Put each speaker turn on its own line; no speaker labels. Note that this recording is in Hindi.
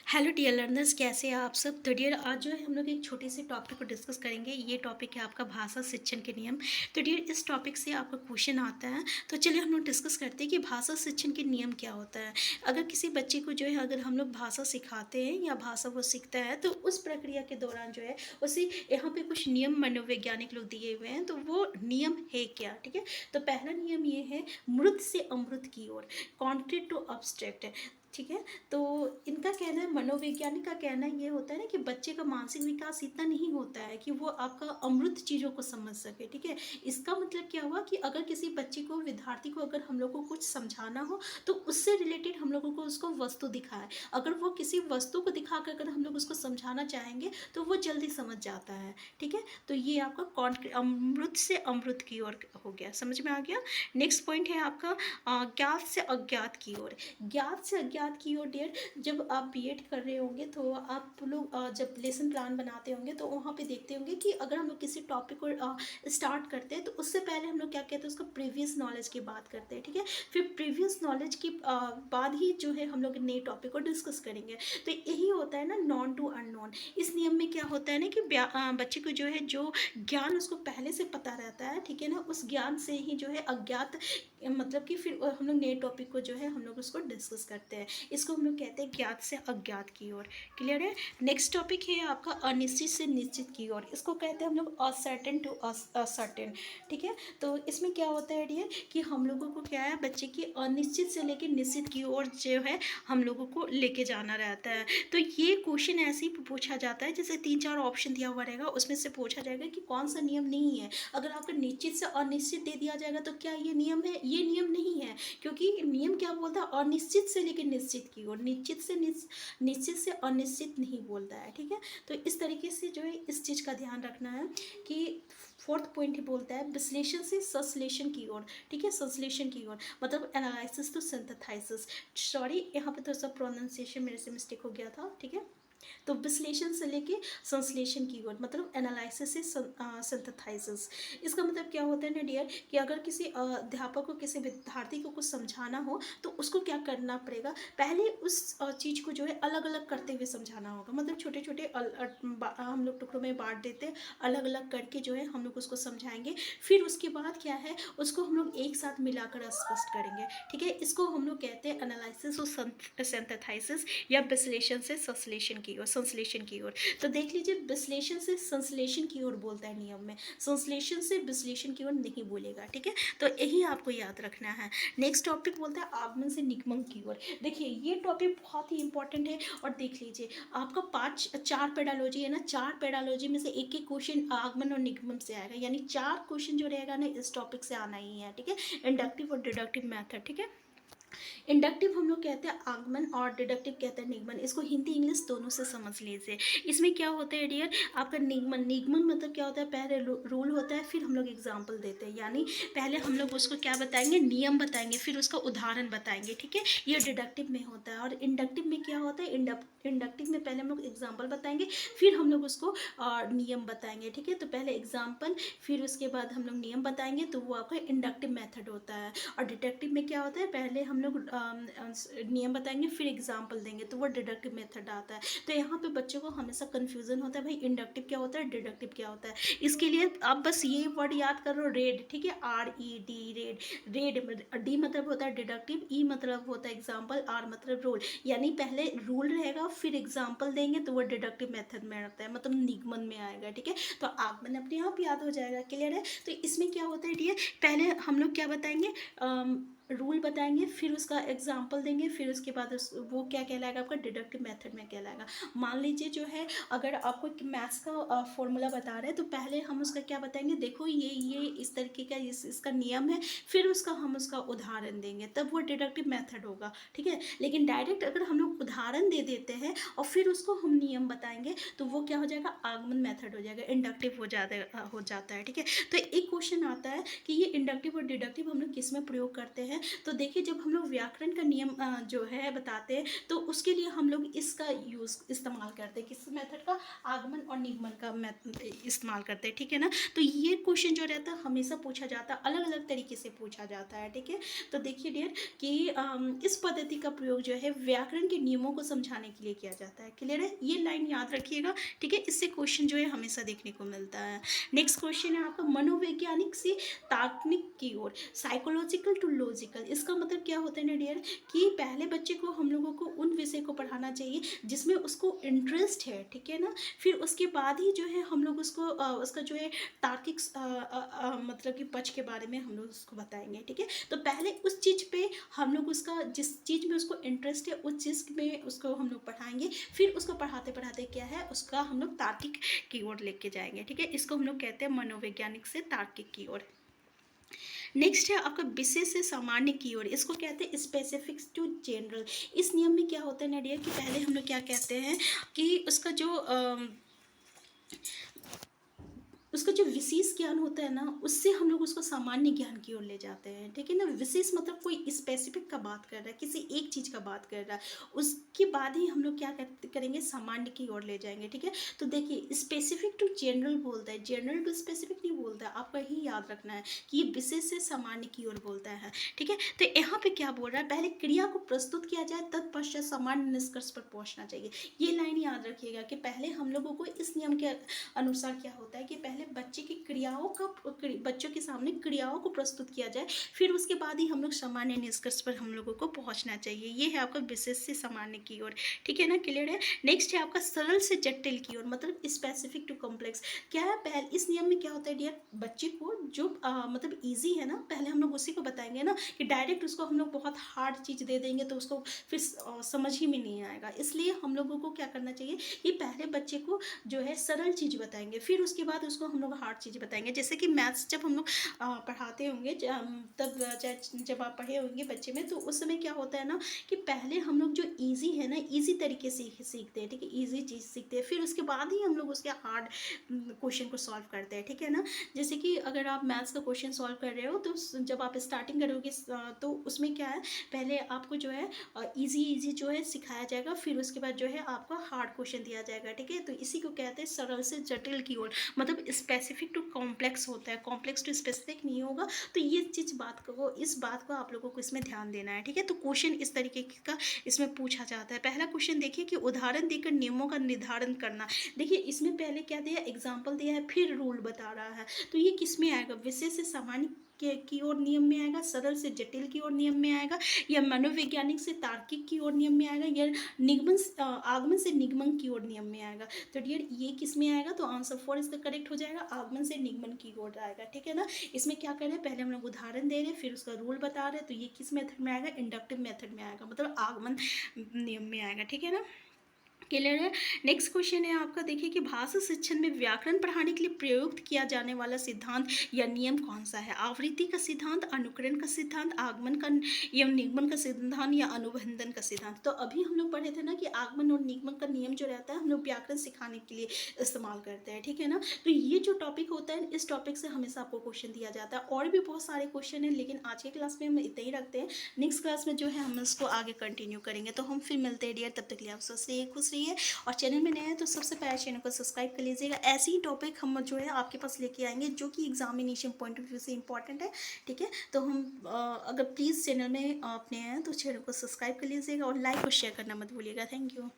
हेलो डियर लर्नर्स, कैसे हैं आप सब। तो डियर आज जो है हम लोग एक छोटे से टॉपिक को डिस्कस करेंगे। ये टॉपिक है आपका भाषा शिक्षण के नियम। तो डियर इस टॉपिक से आपका क्वेश्चन आता है, तो चलिए हम लोग डिस्कस करते हैं कि भाषा शिक्षण के नियम क्या होता है। अगर किसी बच्चे को जो है अगर हम लोग भाषा सिखाते हैं या भाषा वो सीखता है, तो उस प्रक्रिया के दौरान जो है उसे यहाँ पे कुछ नियम मनोवैज्ञानिक लोग दिए हुए हैं। तो वो नियम है क्या, ठीक है। तो पहला नियम ये है, मूर्त से अमृत की ओर, कॉन्क्रीट टू अब्स्ट्रैक्ट, ठीक है। तो इनका कहना है, मनोवैज्ञानिक का कहना ये होता है ना कि बच्चे का मानसिक विकास इतना नहीं होता है कि वो आपका अमृत चीज़ों को समझ सके, ठीक है। इसका मतलब क्या हुआ कि अगर किसी बच्चे को, विद्यार्थी को अगर हम लोग को कुछ समझाना हो, तो उससे रिलेटेड हम लोगों को उसको वस्तु दिखाए। अगर वो किसी वस्तु को दिखा कर अगर हम लोग उसको समझाना चाहेंगे तो वो जल्दी समझ जाता है, ठीक है। तो ये आपका अमृत से अमृत की ओर हो गया, समझ में आ गया। नेक्स्ट पॉइंट है आपका ज्ञात से अज्ञात की ओर। ज्ञात से अज्ञात की ओर डियर, जब आप बीएड कर रहे होंगे तो आप लोग जब लेसन प्लान बनाते होंगे तो वहाँ पे देखते होंगे कि अगर हम लोग किसी टॉपिक को स्टार्ट करते हैं तो उससे पहले हम लोग क्या कहते हैं, उसका प्रीवियस नॉलेज की बात करते हैं, ठीक है। फिर प्रीवियस नॉलेज की बाद ही जो है हम लोग नए टॉपिक को डिस्कस करेंगे। तो यही होता है ना, नॉन टू अननोन। इस नियम में क्या होता है ना कि बच्चे को जो है जो ज्ञान उसको पहले से पता रहता है, ठीक है ना, उस ज्ञान से ही जो है अज्ञात, मतलब कि फिर हम लोग नए टॉपिक को जो है हम लोग उसको डिस्कस करते हैं। इसको हम लोग कहते हैं ज्ञात से अज्ञात की ओर। क्लियर है। नेक्स्ट टॉपिक है आपका अनिश्चित से निश्चित की ओर। इसको कहते हैं हम लोग असर्टेन टू असर्टेन, ठीक है। तो इसमें क्या होता है डियर कि हम लोगों को क्या है, बच्चे की अनिश्चित से लेकर निश्चित की ओर जो है हम लोगों को लेके जाना रहता है। तो ये क्वेश्चन ऐसे ही पूछा जाता है, जैसे 3-4 ऑप्शन दिया हुआ रहेगा, उसमें से पूछा जाएगा कि कौन सा नियम नहीं है। अगर आपको निश्चित से अनिश्चित दे दिया जाएगा तो क्या ये नियम है? ये नियम नहीं है, क्योंकि नियम क्या बोलता है, अनिश्चित से लेकर निश्चित की ओर, निश्चित से अनिश्चित नहीं बोलता है, ठीक है। तो इस तरीके से जो है इस चीज़ का ध्यान रखना है कि फोर्थ पॉइंट ही बोलता है विश्लेषण से संश्लेषण की ओर, ठीक है। संश्लेषण की ओर मतलब एनालिसिस टू सिंथेसाइसिस। सॉरी, यहाँ पे थोड़ा सा प्रोनाउंसिएशन मेरे से मिस्टेक हो गया था, ठीक है। तो विश्लेषण से लेके संश्लेषण की ओर मतलब एनालिसिस से सिंथेसाइसिस। इसका मतलब क्या होता है ना डियर कि अगर किसी अध्यापक को किसी विद्यार्थी को कुछ समझाना हो तो उसको क्या करना पड़ेगा, पहले उस चीज़ को जो है अलग अलग करते हुए समझाना होगा। मतलब छोटे छोटे हम लोग टुकड़ों में बांट देते हैं, अलग अलग करके जो है हम लोग उसको समझाएंगे। फिर उसके बाद क्या है, उसको हम लोग एक साथ मिलाकर स्पष्ट करेंगे, ठीक है। इसको हम लोग कहते हैं एनालिसिस और सिंथेसाइसिस या विश्लेषण से संश्लेषण की ओर, संश्लेषण की ओर। तो देख लीजिए, विश्लेषण से संश्लेषण की ओर बोलता है नियम में, संश्लेषण से विश्लेषण की ओर नहीं बोलेगा, ठीक है। तो यही आपको याद रखना है। नेक्स्ट टॉपिक बोलता है आगमन से निगमन की ओर। देखिए ये टॉपिक बहुत ही इंपॉर्टेंट है। और देख लीजिए आपका 4 पेडालॉजी है ना, 4 पेडालॉजी में से एक एक क्वेश्चन आगमन और निगमन से आएगा, यानी 4 क्वेश्चन जो रहेगा ना इस टॉपिक से आना ही है, ठीक है। इंडक्टिव और डिडक्टिव मेथड, ठीक है। इंडक्टिव हम लोग कहते हैं आगमन और डिडक्टिव कहते हैं निगमन। इसको हिंदी इंग्लिश दोनों से समझ लीजिए। इसमें क्या होता है डियर, आपका निगमन, निगमन मतलब क्या होता है, पहले रूल होता है, फिर हम लोग एग्जाम्पल देते हैं, यानी पहले हम लोग उसको क्या बताएंगे, नियम बताएंगे, फिर उसका उदाहरण बताएंगे, ठीक है। ये डिडक्टिव में होता है। और इंडक्टिव में क्या होता है, इंडक्टिव में पहले हम लोग एग्जाम्पल बताएंगे, फिर हम लोग उसको नियम बताएंगे, ठीक है। तो पहले एग्जाम्पल, फिर उसके बाद हम लोग नियम बताएंगे, तो वो आपका इंडक्टिव मेथड होता है। और डिडक्टिव में क्या होता है, पहले हम लोग नियम बताएंगे फिर एग्जाम्पल देंगे, तो वो डिडक्टिव मेथड आता है। तो यहाँ पे बच्चों को हमेशा कन्फ्यूजन होता है, भाई इंडक्टिव क्या होता है, डिडक्टिव क्या होता है। इसके लिए आप बस ये वर्ड याद करो, रेड, ठीक है, RED, रेड। रेड, डी मतलब होता है डिडक्टिव, ई मतलब होता है एग्जाम्पल, आर मतलब रूल। यानी पहले रूल रहेगा फिर एग्जाम्पल देंगे, तो वो डिडक्टिव मेथड में रहता है, मतलब निगमन में आएगा, ठीक है। तो आगमन अपने आप याद हो जाएगा। क्लियर है। तो इसमें क्या होता है डियर, पहले हम लोग क्या बताएंगे, रूल बताएंगे, फिर उसका एग्जाम्पल देंगे, फिर उसके बाद वो क्या कहलाएगा, आपका डिडक्टिव मेथड में कहलाएगा। मान लीजिए जो है अगर आपको मैथ्स का फॉर्मूला बता रहे हैं, तो पहले हम उसका क्या बताएंगे, देखो ये इस तरीके का इसका नियम है, फिर उसका हम उसका उदाहरण देंगे, तब वो डिडक्टिव मेथड होगा, ठीक है। लेकिन डायरेक्ट अगर हम लोग उदाहरण दे देते हैं और फिर उसको हम नियम बताएंगे, तो वो क्या हो जाएगा, आगमन मेथड हो जाएगा, इंडक्टिव हो जाता है, ठीक है। तो एक क्वेश्चन आता है कि ये इंडक्टिव और डिडक्टिव हम लोग किस में प्रयोग करते हैं, है, तो देखिए जब हम लोग व्याकरण का नियम जो है बताते हैं, तो उसके लिए हम लोग इसका यूज़ इस्तेमाल करते हैं, किस मेथड का, आगमन और निगमन का इस्तेमाल करते हैं, ठीक है ना। तो ये क्वेश्चन जो रहता है हमेशा पूछा जाता है, अलग अलग तरीके से पूछा जाता है, ठीक है। तो देखिए डियर कि इस पद्धति का प्रयोग जो है व्याकरण के नियमों को समझाने के लिए किया जाता है। क्लियर है, ये लाइन याद रखिएगा, ठीक है। इससे क्वेश्चन जो है हमेशा देखने को मिलता है। नेक्स्ट क्वेश्चन है आपका मनोवैज्ञानिक से तार्किक की ओर, साइकोलॉजिकल टू लॉजिकल। इसका मतलब क्या होता है ना डियर कि पहले बच्चे को हम लोगों को उन विषय को पढ़ाना चाहिए जिसमें उसको इंटरेस्ट है, ठीक है ना। फिर उसके बाद ही जो है हम लोग उसको उसका जो है तार्किक मतलब कि पक्ष के बारे में हम लोग उसको बताएंगे, ठीक है। तो पहले उस चीज़ पे हम लोग उसका, जिस चीज़ में उसको इंटरेस्ट है उस चीज़ में उसको हम लोग पढ़ाएंगे, फिर उसको पढ़ाते पढ़ाते क्या है उसका हम लोग तार्किक की ओर लेके जाएंगे, ठीक है। इसको हम लोग कहते हैं मनोवैज्ञानिक से तार्किक की ओर। नेक्स्ट है आपका विशेष से सामान्य की ओर, इसको कहते हैं स्पेसिफिक टू जनरल। इस नियम में क्या होता है ना डियर कि पहले हम लोग क्या कहते हैं कि उसका जो विशेष ज्ञान होता है ना, उससे हम लोग उसको सामान्य ज्ञान की ओर ले जाते हैं, ठीक है ना। विशेष मतलब कोई स्पेसिफिक का बात कर रहा है, किसी एक चीज़ का बात कर रहा है, उसके बाद ही हम लोग क्या करेंगे, सामान्य की ओर ले जाएंगे, ठीक है। तो देखिए स्पेसिफिक टू जनरल बोलता है, जनरल टू स्पेसिफिक नहीं बोलता है, आपका ही याद रखना है कि ये विशेष से सामान्य की ओर बोलता है, ठीक है। तो यहाँ पे क्या बोल रहा है, पहले क्रिया को प्रस्तुत किया जाए तत्पश्चात सामान्य निष्कर्ष पर पहुँचना चाहिए। ये लाइन याद रखिएगा कि पहले हम लोगों को इस नियम के अनुसार क्या होता है कि पहले बच्चे की क्रियाओं का, बच्चों के सामने क्रियाओं को प्रस्तुत किया जाए, फिर उसके बाद ही हम लोग सामान्य निष्कर्ष पर हम लोगों को पहुंचना चाहिए। ये है आपका विशेष से सामान्य की ओर, ठीक है ना। क्लियर है। नेक्स्ट है आपका सरल से जटिल की ओर, मतलब स्पेसिफिक टू कॉम्प्लेक्स। क्या है, पहले इस नियम में क्या होता है डियर, बच्चे को जो मतलब ईजी है ना, पहले हम लोग उसी को बताएंगे ना, कि डायरेक्ट उसको हम लोग बहुत हार्ड चीज़ दे देंगे तो उसको फिर समझ ही में नहीं आएगा। इसलिए हम लोगों को क्या करना चाहिए कि पहले बच्चे को जो है सरल चीज़ बताएंगे, फिर उसके बाद उसको हम लोग हार्ड चीज़ बताएंगे। जैसे कि मैथ्स जब हम लोग पढ़ाते होंगे, तब जब आप पढ़े होंगे बच्चे में, तो उस समय क्या होता है ना कि पहले हम लोग जो इजी है ना, इजी तरीके से सीखते हैं, ठीक है, इजी चीज़ सीखते हैं, फिर उसके बाद ही हम लोग उसके हार्ड क्वेश्चन को सॉल्व करते हैं, ठीक है ना। जैसे कि अगर आप मैथ्स का क्वेश्चन सॉल्व कर रहे हो, तो जब आप स्टार्टिंग करोगे तो उसमें क्या है, पहले आपको जो है इजी जो है सिखाया जाएगा, फिर उसके बाद जो है आपका हार्ड क्वेश्चन दिया जाएगा, ठीक है। तो इसी को कहते हैं सरल से जटिल की ओर, मतलब स्पेसिफिक टू कॉम्प्लेक्स होता है, कॉम्प्लेक्स टू स्पेसिफिक नहीं होगा। तो ये चीज़ इस बात को आप लोगों को इसमें ध्यान देना है, ठीक है। तो क्वेश्चन इस तरीके का इसमें पूछा जाता है। पहला क्वेश्चन देखिए कि उदाहरण देकर नियमों का निर्धारण करना। देखिए इसमें पहले क्या दिया, एग्जाम्पल दिया है, फिर रूल बता रहा है। तो ये किस में आएगा, विशेष से सामान्य की ओर नियम में आएगा, सरल से जटिल की ओर नियम में आएगा, या मनोवैज्ञानिक से तार्किक की ओर नियम में आएगा, या आगमन से निगमन की ओर नियम में आएगा। तो डियर ये किस में आएगा, तो आंसर 4 इसका करेक्ट हो जाएगा, आगमन से निगमन की ओर आएगा, ठीक है ना। इसमें क्या कर रहे हैं, पहले हम लोग उदाहरण दे रहे हैं, फिर उसका रूल बता रहे हैं। तो ये किस मेथड में आएगा, इंडक्टिव मेथड में आएगा, मतलब आगमन नियम में आएगा, ठीक है ना। क्लियर है। नेक्स्ट क्वेश्चन है आपका, देखिए कि भाषा शिक्षण में व्याकरण पढ़ाने के लिए प्रयुक्त किया जाने वाला सिद्धांत या नियम कौन सा है। आवृत्ति का सिद्धांत, अनुकरण का सिद्धांत, आगमन का एवं निगमन का सिद्धांत, या अनुबंधन का सिद्धांत। तो अभी हम लोग पढ़े थे ना कि आगमन और निगमन का नियम जो रहता है हम लोग व्याकरण सिखाने के लिए इस्तेमाल करते हैं, ठीक है ना। तो ये जो टॉपिक होता है, इस टॉपिक से हमेशा आपको क्वेश्चन दिया जाता है। और भी बहुत सारे क्वेश्चन हैं, लेकिन आज के क्लास में हम इतना ही रखते हैं। नेक्स्ट क्लास में जो है हम इसको आगे कंटिन्यू करेंगे। तो हम फिर मिलते हैं डियर, तब तक के लिए आप स्वस्थ रहिए, खुश रहिए। और चैनल में नए हैं तो सबसे पहले चैनल को सब्सक्राइब कर लीजिएगा। ऐसे ही टॉपिक हम जो है आपके पास लेके आएंगे जो कि एग्जामिनेशन पॉइंट ऑफ व्यू से इंपॉर्टेंट है, ठीक है। तो हम अगर प्लीज़ चैनल में अपने हैं तो चैनल को सब्सक्राइब कर लीजिएगा और लाइक और शेयर करना मत भूलिएगा। Thank you.